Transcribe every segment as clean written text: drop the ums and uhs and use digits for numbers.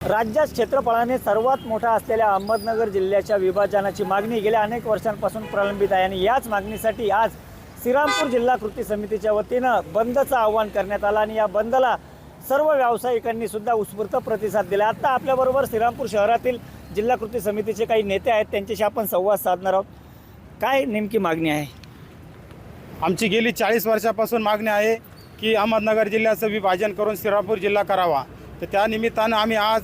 राज्यात क्षेत्रफळाने सर्वात मोठा असलेल्या अहमदनगर जिल्ह्याच्या विभाजनाची मागणी गेल्या अनेक वर्षांपासून प्रलंबित आहे आणि याच मागणीसाठी आज श्रीरामपूर जिल्हा कृती समितीच्या वतीनं बंदचं आवाहन करण्यात आलं आणि या बंदला सर्व व्यावसायिकांनी सुद्धा उत्स्फूर्त प्रतिसाद दिला। आता आपल्याबरोबर श्रीरामपूर शहरातील जिल्हा कृती समितीचे काही नेते आहेत, त्यांच्याशी आपण संवाद साधणार आहोत। काय नेमकी मागणी आहे? आमची गेली 40 वर्षापासून मागणी आहे की अहमदनगर जिल्ह्याचं विभाजन करून श्रीरामपूर जिल्हा करावा। तर त्या निमित्तानं आम्ही आज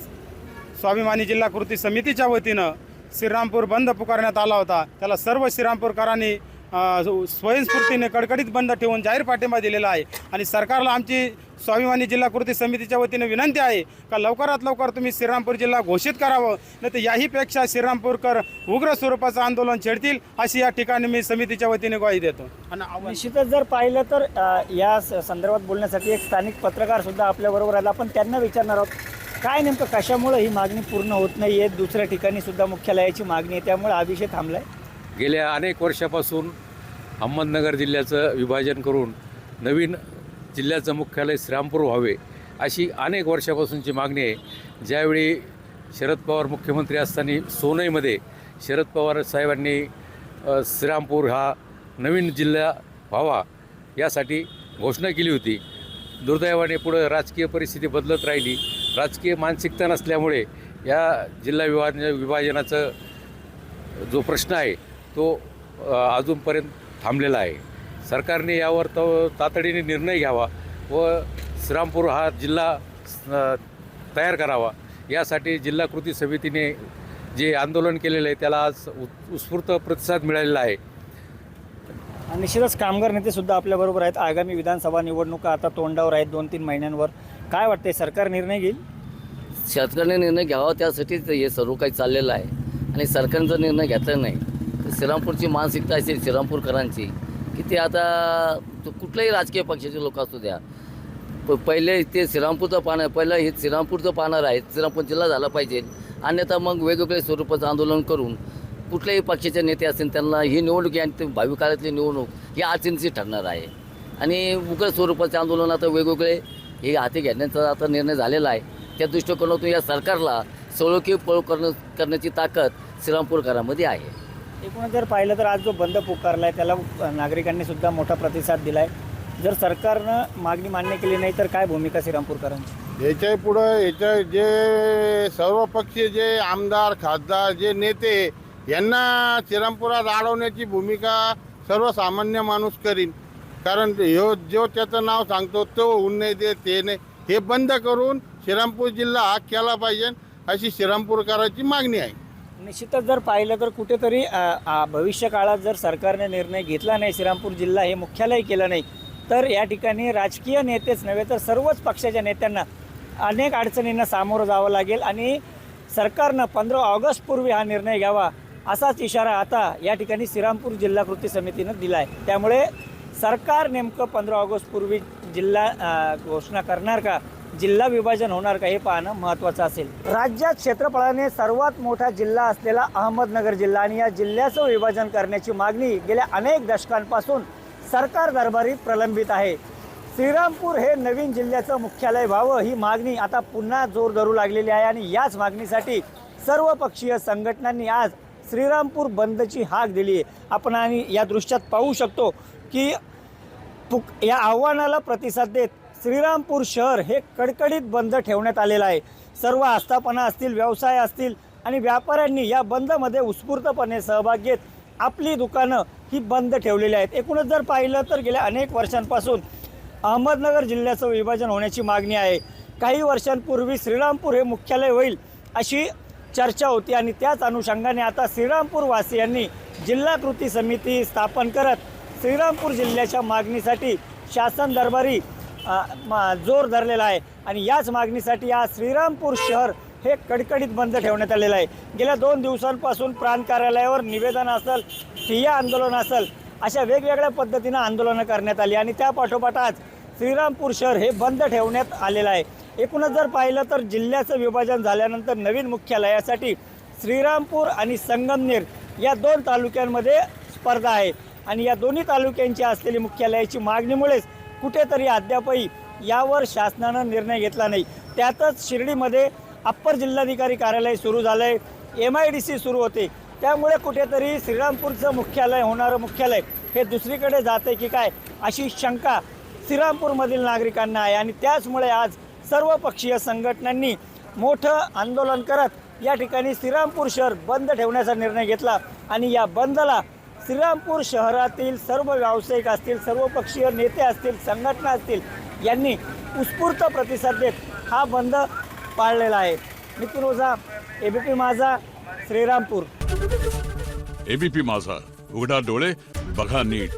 स्वाभिमानी जिल्हा कृती समितीच्या वतीनं श्रीरामपूर बंद पुकारण्यात आला होता। त्याला सर्व श्रीरामपूरकरांनी स्वयंस्फूर्तीने कडकडीत बंद ठेवून जाहीर पाठिंबा दिलेला आहे आणि सरकारला आमची स्वाभिमानी जिल्हा कृती समितीच्या वतीने विनंती आहे का लवकरात लवकर तुम्ही श्रीरामपूर जिल्हा घोषित करावं, नाही तर याहीपेक्षा श्रीरामपूरकर उग्र स्वरूपाचं आंदोलन छेडतील अशी या ठिकाणी मी समितीच्या वतीने ग्वाही देतो। आणि निश्चितच जर पाहिलं तर या संदर्भात बोलण्यासाठी एक स्थानिक पत्रकार सुद्धा आपल्याबरोबर आला। आपण त्यांना विचारणार आहोत काय नेमकं कशामुळे ही मागणी पूर्ण होत नाही आहे। दुसऱ्या ठिकाणी सुद्धा मुख्यालयाची मागणी आहे, त्यामुळे हा विषय थांबलाय। गेल्या अनेक वर्षापासून अहमदनगर जिल्ह्याचं विभाजन करून नवीन जिल्ह्याचं मुख्यालय श्रीरामपूर व्हावे अशी अनेक वर्षापासूनची मागणी आहे। ज्यावेळी शरद पवार मुख्यमंत्री असताना सोनईमध्ये शरद पवार साहेबांनी श्रीरामपूर हा नवीन जिल्हा व्हावा यासाठी घोषणा केली होती। दुर्दैवाने पुढं राजकीय परिस्थिती बदलत राहिली, राजकीय मानसिकता नसल्यामुळे या जिल्हा विभाजनाचं जो प्रश्न आहे तो अजूनपर्यंत थांबलेला आहे। सरकारने यावर तातडीने निर्णय घ्यावा व श्रीरामपूर हा जिल्हा तयार करावा यासाठी जिल्हा कृती समितीने जे आंदोलन केलेलं आहे त्याला आज उत्स्फूर्त प्रतिसाद मिळालेला आहे। निश्चितच कामगार नेते सुद्धा आपल्याबरोबर आहेत। आगामी विधानसभा निवडणुका आता तोंडावर आहेत 2-3 महिन्यांवर, काय वाटते सरकार निर्णय घेईल? सरकारने निर्णय घ्यावा त्यासाठीच हे सर्व काही चाललेलं आहे आणि सरकारने जर निर्णय घेतला नाही तर श्रीरामपूरची मानसिकता असेल श्रीरामपूरकरांची की ते आता कुठल्याही राजकीय पक्षाचे लोक असू द्या, पहिले ते श्रीरामपूरचं पाहणार, पहिलं हे श्रीरामपूरचं पाहणार आहे, श्रीरामपूर जिल्हा झाला पाहिजे। अन्यथा मग वेगवेगळ्या स्वरूपाचं आंदोलन करून कुठल्याही पक्षाचे नेते असतील त्यांना ही निवडणूक आणि भावी काळातली निवडणूक ही अडचणीची ठरणार आहे आणि उग्र स्वरूपाचे आंदोलन आता वेगवेगळे हे हाती घेण्याचा आता निर्णय झालेला आहे। त्या दृष्टिकोनातून या सरकारला सळोकी पळ करण्याची ताकद श्रीरामपूरकरांमध्ये आहे। एकूणच जर पाहिलं तर आज जो बंद पुकारला आहे त्याला नागरिकांनी सुद्धा मोठा प्रतिसाद दिला आहे। जर सरकारनं मागणी मान्य केली नाही तर काय भूमिका श्रीरामपूरकरांची? याच्या पुढं याच्या जे सर्वपक्षीय जे आमदार खासदार जे नेते यांना श्रीरामपुरात अडवण्याची भूमिका सर्वसामान्य माणूस करीन, कारण जो त्याचं नाव सांगतो तो होऊन नाही दे ते नाही, हे बंद करून श्रीरामपूर जिल्हा हा केला पाहिजे अशी श्रीरामपूरकरांची मागणी आहे। निश्चितच जर पाहिलं तर कुठेतरी भविष्य काळात जर सरकारने निर्णय घेतला नाही, श्रीरामपूर जिल्हा हे मुख्यालय केलं नाही तर या ठिकाणी राजकीय नेतेच नव्हे तर सर्वच पक्षाच्या नेत्यांना अनेक अडचणींना सामोरं जावं लागेल आणि सरकारनं 15 ऑगस्टपूर्वी हा निर्णय घ्यावा असाच इशारा आता या ठिकाणी श्रीरामपूर जिल्हा कृती समितीनं दिला आहे। त्यामुळे सरकार नेमकं 15 ऑगस्टपूर्वी जिल्हा घोषणा करणार का, जिल्हा विभाजन होणार का हे पाहणं महत्त्वाचं असेल। राज्यात क्षेत्रफळाने सर्वात मोठा जिल्हा असलेला अहमदनगर जिल्हा आणि या जिल्ह्याचं विभाजन करण्याची मागणी गेल्या अनेक दशकांपासून सरकार दरबारी प्रलंबित आहे। श्रीरामपूर हे नवीन जिल्ह्याचं मुख्यालय व्हावं ही मागणी आता पुन्हा जोर धरू लागलेली आहे आणि याच मागणीसाठी सर्वपक्षीय संघटनांनी आज श्रीरामपूर बंदची हाक दिली आहे। आपण आणि या दृश्यात पाहू शकतो की या आव्हानाला प्रतिसाद देत श्रीरामपूर शहर हे कडकडीत बंद ठेवण्यात आलेलं आहे। सर्व आस्थापना असतील, व्यवसाय असतील आणि व्यापाऱ्यांनी या बंदमध्ये उत्स्फूर्तपणे सहभाग घेत आपली दुकानं ही बंद ठेवलेली आहेत। एकूणच जर पाहिलं तर गेल्या अनेक वर्षांपासून अहमदनगर जिल्ह्याचं विभाजन होण्याची मागणी आहे। काही वर्षांपूर्वी श्रीरामपूर हे मुख्यालय होईल अशी चर्चा होती आणि त्याच अनुषंगाने आता श्रीरामपूर वासियांनी जिल्हा कृती समिती स्थापन करत श्रीरामपूर जिल्ह्याच्या मागणीसाठी शासन दरबारी जोर धरलेला आहे आणि याच मागणीसाठी आज श्रीरामपूर शहर हे कडकडीत बंद ठेवण्यात आलेलं आहे। गेल्या 2 दिवसांपासून प्रांत कार्यालयावर निवेदन असेल, ठिय्या आंदोलन असेल, अशा वेगवेगळ्या पद्धतीनं आंदोलनं करण्यात आली आणि त्या पाठोपाठ आज श्रीरामपूर शहर हे बंद ठेवण्यात आलेलं आहे। एकूणच जर पाहिलं तर जिल्ह्याचं विभाजन झाल्यानंतर नवीन मुख्यालयासाठी श्रीरामपूर आणि संगमनेर या 2 तालुक्यांमध्ये स्पर्धा आहे आणि या दोन्ही तालुक्यांची असलेली मुख्यालयाची मागणीमुळेच कुठेतरी अद्यापही यावर शासनानं निर्णय घेतला नाही। त्यातच शिर्डीमध्ये अप्पर जिल्हाधिकारी कार्यालय सुरू झालं आहे, MIDC सुरू होते, त्यामुळे कुठेतरी श्रीरामपूरचं मुख्यालय होणारं मुख्यालय हे दुसरीकडे जाते की काय अशी शंका श्रीरामपूरमधील नागरिकांना आहे. आणि त्याचमुळे आज सर्वपक्षीय संघटनांनी मोठं आंदोलन करत या ठिकाणी श्रीरामपूर शहर बंद ठेवण्याचा निर्णय घेतला. आणि या बंदला श्रीरामपूर शहरातील सर्व व्यावसायिक असतील, सर्वपक्षीय नेते असतील, संघटना असतील यांनी उत्स्फूर्त प्रतिसाद देत हा बंद पाळलेला आहे. नितीन ओझा, ABP माझा, श्रीरामपूर. ABP माझा, उघडा डोळे बघा नीट.